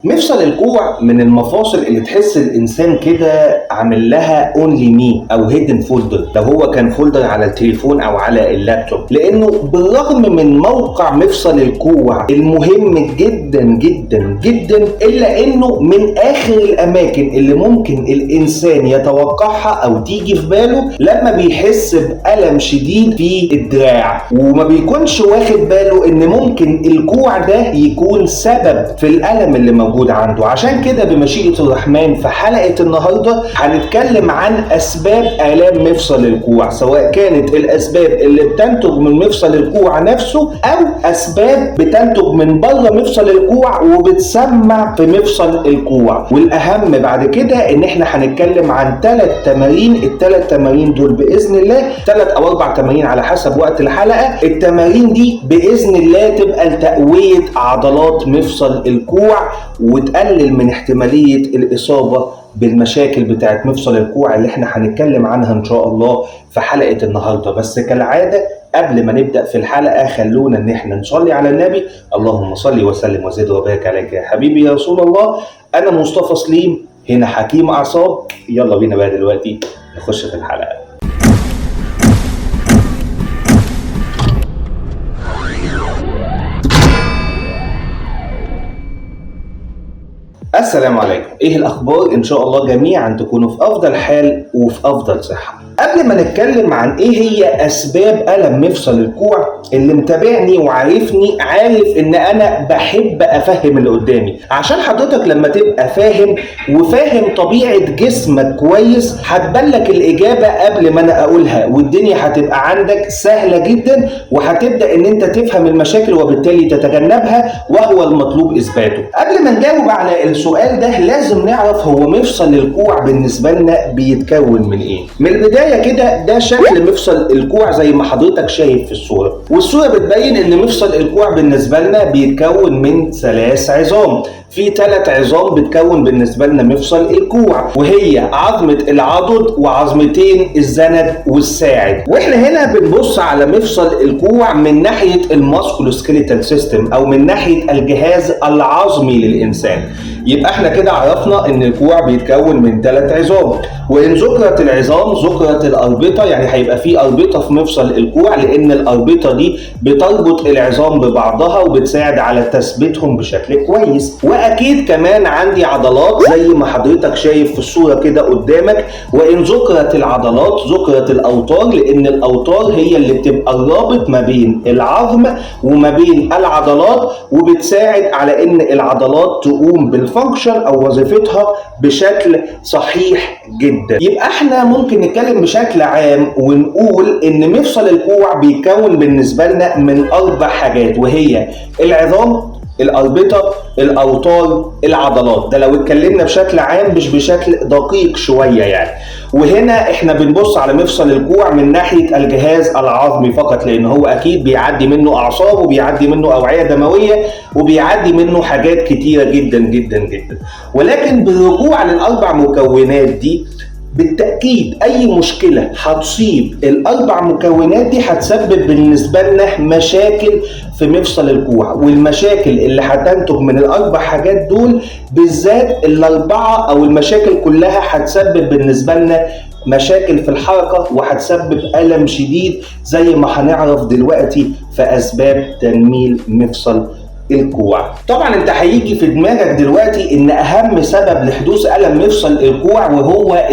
مفصل الكوع من المفاصل اللي تحس الانسان كده عامل لها اونلي مي او هيدن فولدر لو هو كان فولدر على التليفون او على اللابتوب، لانه بالرغم من موقع مفصل الكوع المهم جدا جدا جدا الا انه من اخر الاماكن اللي ممكن الانسان يتوقعها او تيجي في باله لما بيحس بألم شديد في الدراع، وما بيكونش واخد باله ان ممكن الكوع ده يكون سبب في الألم اللي موجود عنده. عشان كده بمشيئة الرحمن في حلقة النهاردة هنتكلم عن أسباب آلام مفصل الكوع، سواء كانت الأسباب اللي بتنتج من مفصل الكوع نفسه أو أسباب بتنتج من بره مفصل الكوع وبتسمع في مفصل الكوع. والأهم بعد كده إن إحنا هنتكلم عن 3 تمارين، ال3 تمارين دول بإذن الله 3 أو 4 تمارين على حسب وقت الحلقة. التمارين دي بإذن الله تبقى لتقوية عضلات مفصل الكوع وتقلل من احتمالية الإصابة بالمشاكل بتاعت مفصل الكوع اللي احنا هنتكلم عنها ان شاء الله في حلقة النهاردة. بس كالعادة قبل ما نبدأ في الحلقة خلونا ان احنا نصلي على النبي. اللهم صل وسلم وزد وبارك عليك يا حبيبي يا رسول الله. انا مصطفى سليم، هنا حكيم اعصاب. يلا بينا بقى دلوقتي نخش في الحلقة. السلام عليكم، ايه الاخبار؟ ان شاء الله جميعا تكونوا في افضل حال وفي افضل صحة. قبل ما نتكلم عن ايه هي اسباب الم مفصل الكوع، اللي متابعني وعارفني عارف ان انا بحب افهم اللي قدامي، عشان حضرتك لما تبقى فاهم وفاهم طبيعة جسمك كويس هتبلك الاجابة قبل ما انا اقولها، والدنيا هتبقى عندك سهلة جدا وهتبدأ ان انت تفهم المشاكل وبالتالي تتجنبها، وهو المطلوب اثباته. قبل ما نجاوب على السؤال ده لازم نعرف هو مفصل الكوع بالنسبة لنا بيتكون من ايه. من البداية كده ده شكل مفصل الكوع زي ما حضرتك شايف في الصورة، والصورة بتبين ان مفصل الكوع بالنسبة لنا بيتكون من 3 عظام. في 3 عظام بتكون بالنسبة لنا مفصل الكوع، وهي عظمة العضد وعظمتين الزند والساعد. واحنا هنا بنبص على مفصل الكوع من ناحية الماسكولوسكيليتال سيستم او من ناحية الجهاز العظمي للإنسان. يبقى احنا كده عرفنا ان الكوع بيتكون من 3 عظام، وان ذكرت العظام ذكرت الاربطه، يعني هيبقى في اربطه في مفصل الكوع لان الاربطه دي بتربط العظام ببعضها وبتساعد على تثبيتهم بشكل كويس. واكيد كمان عندي عضلات زي ما حضرتك شايف في الصوره كده قدامك، وان ذكرت العضلات ذكرت الاوتار لان الاوتار هي اللي بتبقى الرابط ما بين العظم وما بين العضلات وبتساعد على ان العضلات تقوم بالفانكشن او وظيفتها بشكل صحيح جدا. يبقى احنا ممكن نتكلم بشكل عام ونقول ان مفصل الكوع بيتكون بالنسبه لنا من 4 حاجات، وهي العظام، الأربطة، الأوتار، العضلات. ده لو اتكلمنا بشكل عام مش بشكل دقيق شوية يعني. وهنا احنا بنبص على مفصل الكوع من ناحية الجهاز العظمي فقط، لأن هو أكيد بيعدي منه أعصاب وبيعدي منه أوعية دموية وبيعدي منه حاجات كتيرة جدا جدا جدا. ولكن بالرجوع لل4 مكونات دي، بالتأكيد أي مشكلة هتصيب ال4 مكونات دي هتسبب بالنسبة لنا مشاكل في مفصل الكوع، والمشاكل اللي هتنتج من ال4 حاجات دول بالذات ال4 أو المشاكل كلها هتسبب بالنسبة لنا مشاكل في الحركة وهتسبب ألم شديد زي ما هنعرف دلوقتي في أسباب تنميل مفصل الكوع. طبعا انت هيجي في دماغك دلوقتي ان اهم سبب لحدوث الم مفصل الكوع وهو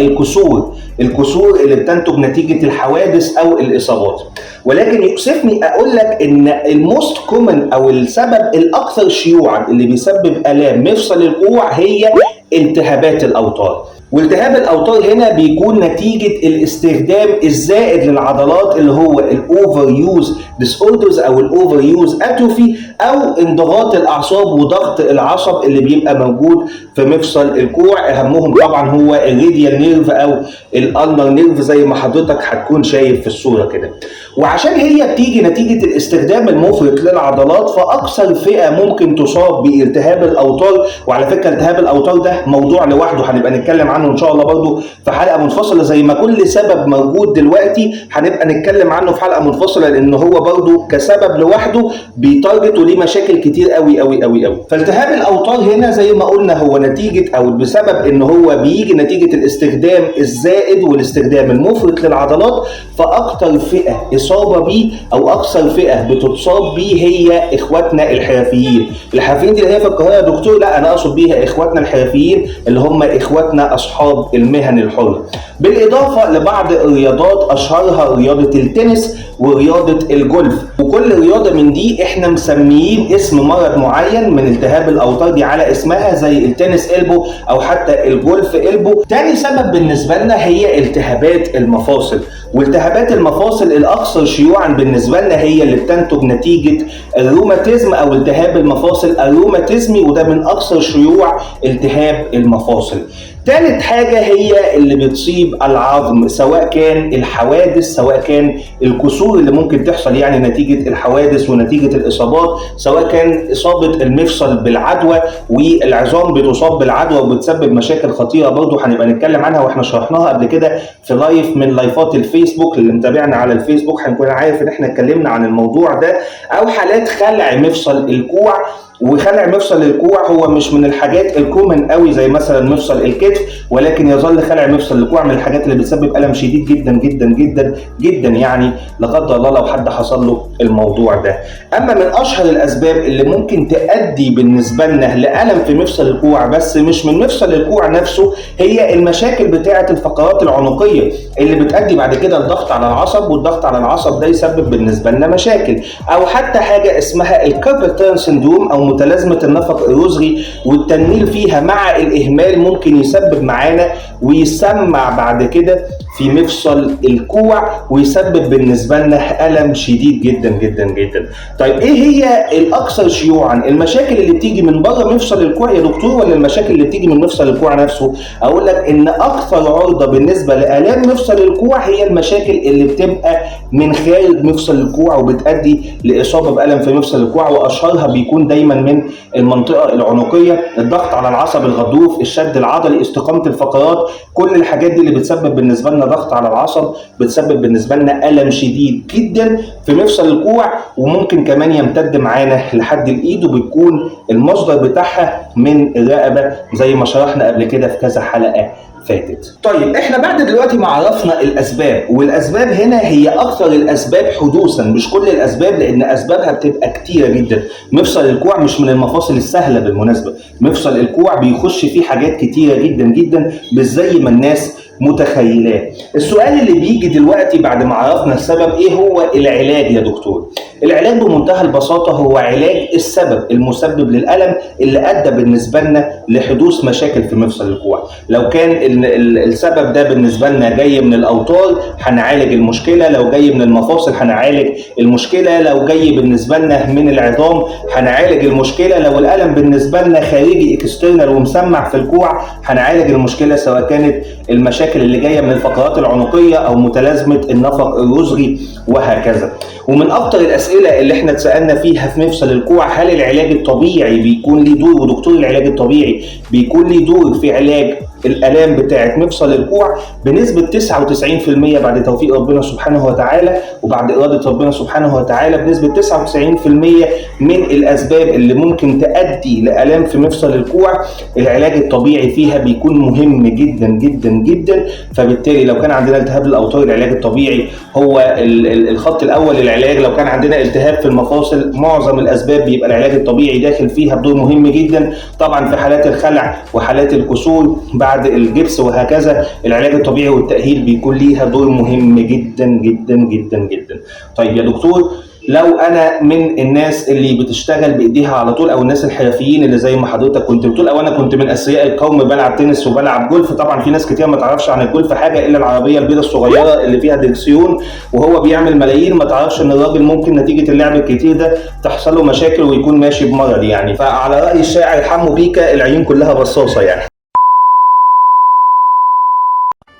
الكسور اللي بتنتج نتيجة الحوادث او الاصابات، ولكن يؤسفني اقول لك ان الموست كومن او السبب الاكثر شيوعا اللي بيسبب الام مفصل الكوع هي التهابات الاوتار. والتهاب الاوتار هنا بيكون نتيجه الاستخدام الزائد للعضلات اللي هو الاوفر يوز ديسوردرز او الاوفر يوز اتروفي او انضغاط الاعصاب وضغط العصب اللي بيبقى موجود في مفصل الكوع. اهمهم طبعا هو الراديال نيرف او الالنر نيرف زي ما حضرتك هتكون شايف في الصوره كده. وعشان هي بتيجي نتيجه الاستخدام المفرط للعضلات، فاكثر فئه ممكن تصاب بالتهاب الاوتار، وعلى فكره التهاب الاوتار ده موضوع لوحده هنبقى نتكلم عنه ان شاء الله برضو في حلقه منفصله، زي ما كل سبب موجود دلوقتي هنبقى نتكلم عنه في حلقه منفصله، لان هو برضو كسبب لوحده بيتارجت وليه مشاكل كتير قوي قوي قوي قوي. فالتهاب الاوتار هنا زي ما قلنا هو نتيجه او بسبب ان هو بيجي نتيجه الاستخدام الزائد والاستخدام المفرط للعضلات. فاكتر فئه اصابه بيه او اكثر فئه بتتصاب بيه هي اخواتنا الحرفيين. الحرفيين دي اللي هي في القاهره يا دكتور؟ لا، انا اقصد بيها اخواتنا الحرفيين اللي هم اخواتنا اصحاب المهن الحره، بالاضافه لبعض الرياضات اشهرها رياضه التنس ورياضه الجولف. وكل رياضه من دي احنا مسميين اسم مرض معين من التهاب الاوتار دي على اسمها، زي التنس إلبو او حتى الجولف إلبو. تاني سبب بالنسبه لنا هي التهابات المفاصل. والتهابات المفاصل الاكثر شيوعا بالنسبه لنا هي اللي بتنتج نتيجه الروماتيزم او التهاب المفاصل الروماتيزمي، وده من اكثر شيوع التهاب المفاصل. ثالث حاجة هي اللي بتصيب العظم، سواء كان الحوادث سواء كان الكسور اللي ممكن تحصل يعني نتيجة الحوادث ونتيجة الإصابات، سواء كان إصابة المفصل بالعدوى، والعظام بتصاب بالعدوى وبتسبب مشاكل خطيرة برضو هنبقى نتكلم عنها واحنا شرحناها قبل كده في لايف من لايفات الفيسبوك. اللي متابعنا على الفيسبوك هنكون عارف ان احنا اتكلمنا عن الموضوع ده. أو حالات خلع مفصل الكوع، وخلع مفصل الكوع هو مش من الحاجات الكومن قوي زي مثلا مفصل الكتف، ولكن يظل خلع مفصل الكوع من الحاجات اللي بتسبب الم شديد جدا جدا جدا جدا، يعني لا قدر الله لو حد حصل له الموضوع ده. اما من اشهر الاسباب اللي ممكن تؤدي بالنسبه لنا لالم في مفصل الكوع، بس مش من مفصل الكوع نفسه، هي المشاكل بتاعه الفقرات العنقيه اللي بتؤدي بعد كده الضغط على العصب، والضغط على العصب ده يسبب بالنسبه لنا مشاكل. او حتى حاجه اسمها الكاربال تيرن سندروم او متلازمه النفق الرزغي، والتنميل فيها مع الاهمال ممكن يسبب معانا ويسمع بعد كده في مفصل الكوع، ويسبب بالنسبه لنا الم شديد جدا جدا جدا. طيب ايه هي الاكثر شيوعا؟ المشاكل اللي بتيجي من بره مفصل الكوع يا دكتور ولا المشاكل اللي بتيجي من مفصل الكوع نفسه؟ اقول لك ان اكثر عرضه بالنسبه لالام مفصل الكوع هي المشاكل اللي بتبقى من خارج مفصل الكوع وبتؤدي لاصابه بالم في مفصل الكوع، واشهرها بيكون دايما من المنطقه العنقيه، الضغط على العصب الغضروف، الشد العضلي، استقامه الفقرات. كل الحاجات دي اللي بتسبب بالنسبه لنا ضغط على العصب بتسبب بالنسبه لنا الم شديد جدا في مفصل الكوع، وممكن كمان يمتد معانا لحد الايد، وبيكون المصدر بتاعها من الرقبه زي ما شرحنا قبل كده في كذا حلقه فاتت. طيب احنا بعد دلوقتي ما عرفنا الاسباب، والاسباب هنا هي اكثر الاسباب حدوثا، مش كل الاسباب لان اسبابها بتبقى كتيره جدا. مفصل الكوع مش من المفاصل السهله بالمناسبه، مفصل الكوع بيخش فيه حاجات كتيره جدا جدا مش زي ما الناس متخيلاه. السؤال اللي بيجي دلوقتي بعد ما عرفنا السبب، ايه هو العلاج يا دكتور؟ العلاج بمنتهى البساطه هو علاج السبب المسبب للالم اللي ادى بالنسبه لنا لحدوث مشاكل في مفصل الكوع. لو كان السبب ده بالنسبه لنا جاي من الاوتار هنعالج المشكله، لو جاي من المفاصل هنعالج المشكله، لو جاي بالنسبه لنا من العظام هنعالج المشكله، لو الالم بالنسبه لنا خارجي اكسترنال ومسمع في الكوع هنعالج المشكله، سواء كانت المشاكل اللي جايه من الفقرات العنقيه او متلازمه النفق الرزغي وهكذا. ومن اكتر الاسئله اللي احنا اتسالنا فيها في مفصل الكوع، هل العلاج الطبيعي بيكون ليه دور؟ ودكتور العلاج الطبيعي بيكون ليه دور في علاج الالام بتاعه مفصل الكوع بنسبه 99% بعد توفيق ربنا سبحانه وتعالى وبعد اراده ربنا سبحانه وتعالى. بنسبه 99% من الاسباب اللي ممكن تؤدي لالام في مفصل الكوع العلاج الطبيعي فيها بيكون مهم جدا جدا جدا. فبالتالي لو كان عندنا التهاب الاوتار العلاج الطبيعي هو الخط الاول للعلاج. لو كان عندنا التهاب في المفاصل معظم الاسباب بيبقى العلاج الطبيعي داخل فيها بدور مهم جدا. طبعا في حالات الخلع وحالات الكسور بعد الجبس وهكذا العلاج الطبيعي والتأهيل بيكون ليها دور مهم جدا جدا جدا جدا. طيب يا دكتور، لو انا من الناس اللي بتشتغل بايديها على طول او الناس الحرفيين اللي زي ما حضرتك كنت بتقول، او انا كنت من اثرياء القوم بلعب تنس وبلعب جولف. طبعا في ناس كتير ما تعرفش عن الجولف حاجه الا العربيه البيضاء الصغيره اللي فيها دركسيون وهو بيعمل ملايين، ما تعرفش ان الراجل ممكن نتيجه اللعب الكتير ده تحصل له مشاكل ويكون ماشي بمرض يعني. فعلى راي الشاعر حمو بيكا العيون كلها بصاصه يعني.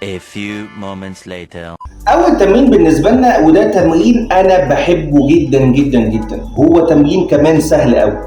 A few moments later. اول تمرين بالنسبه لنا وده تمرين انا بحبه جدا جدا جدا، هو تمرين كمان سهل قوي.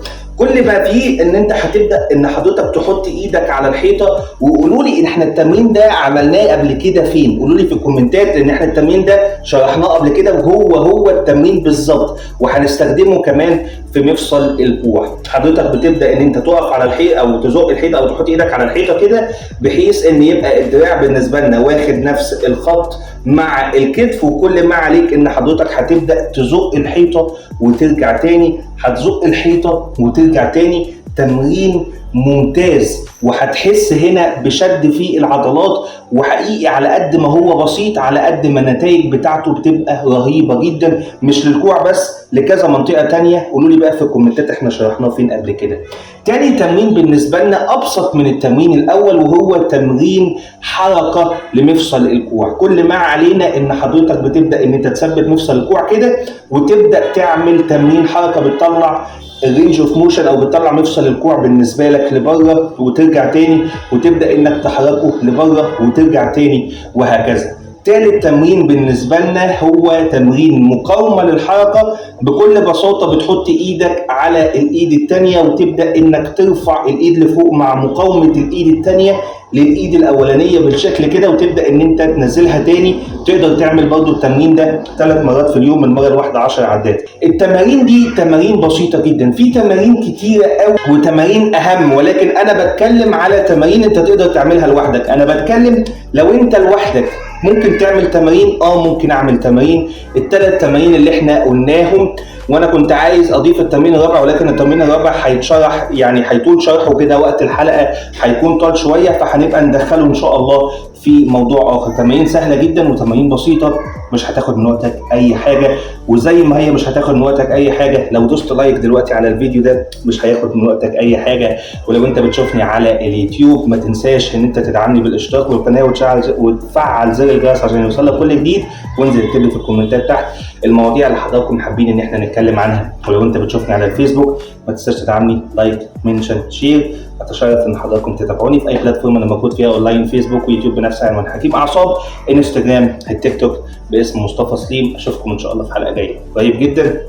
كل ما فيه ان انت هتبدا ان حضرتك تحط ايدك على الحيطه، وقولوا لي احنا التمرين ده عملناه قبل كده فين. قولوا لي في الكومنتات ان احنا التمرين ده شرحناه قبل كده، وهو التمرين بالظبط، وهنستخدمه كمان في مفصل الكوع. حضرتك بتبدا ان انت تقف على الحيطه او تزق الحيطه او تحط ايدك على الحيطه كده، بحيث ان يبقى الدراع بالنسبه لنا واخد نفس الخط مع الكتف، وكل ما عليك ان حضرتك هتبدا تزق الحيطه وترجع تاني، هتزق الحيطه وترجع تاني. تمرين ممتاز، وهتحس هنا بشد في العضلات، وحقيقي على قد ما هو بسيط على قد ما النتائج بتاعته بتبقى رهيبه جدا، مش للكوع بس، لكذا منطقه تانيه. قولوا لي بقى في الكومنتات احنا شرحناه فين قبل كده. تاني تمرين بالنسبه لنا ابسط من التمرين الاول، وهو تمرين حركه لمفصل الكوع. كل ما علينا ان حضرتك بتبدا ان انت تثبت مفصل الكوع كده، وتبدا تعمل تمرين حركه بتطلع الرينج اوف موشن، او بتطلع مفصل الكوع بالنسبه لك لبره وترجع تاني، وتبدا انك تحركه لبره وترجع تاني، وهكذا. تالت تمرين بالنسبه لنا هو تمرين مقاومه للحركه. بكل بساطه بتحط ايدك على الايد الثانيه، وتبدا انك ترفع الايد لفوق مع مقاومه الايد الثانيه للايد الاولانيه بالشكل كده، وتبدا ان انت تنزلها تاني. تقدر تعمل برضو التمرين ده 3 مرات في اليوم، المره الواحده 10 عدات. التمارين دي تمارين بسيطه جدا، في تمارين كتيره قوي وتمارين اهم، ولكن انا بتكلم على تمارين انت تقدر تعملها لوحدك. انا بتكلم لو انت لوحدك ممكن تعمل تمارين، ممكن اعمل تمارين. الثلاث تمارين اللي احنا قلناهم، وانا كنت عايز اضيف التمرين الرابع، ولكن التمرين الرابع هيتشرح، يعني هيطول شرحه كده، وقت الحلقه هيكون طال شويه، فهنبقى ندخله ان شاء الله في موضوع اخر. تمارين سهله جدا وتمارين بسيطه، مش هتاخد من وقتك اي حاجه، وزي ما هي مش هتاخد من وقتك اي حاجه، لو دوست لايك دلوقتي على الفيديو ده مش هياخد من وقتك اي حاجه. ولو انت بتشوفني على اليوتيوب ما تنساش ان انت تدعمني بالاشتراك بالقناه وتفعل زر الجرس عشان يوصلك كل جديد، وانزل اكتب لي في الكومنتات تحت المواضيع اللي حضراتكم حابين ان احنا نتكلم عنها. ولو انت بتشوفني على الفيسبوك ما تنساش تدعمني لايك منشن شير. اتشرف ان حضراتكم تتابعوني في اي بلاتفورم انا موجود فيها اونلاين، فيسبوك ويوتيوب بنفس عنوان حكيم اعصاب، انستجرام، التيك توك باسم مصطفى سليم. اشوفكم ان شاء الله في حلقه جايه قريب جدا.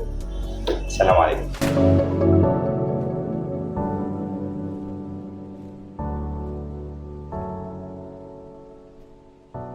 السلام عليكم.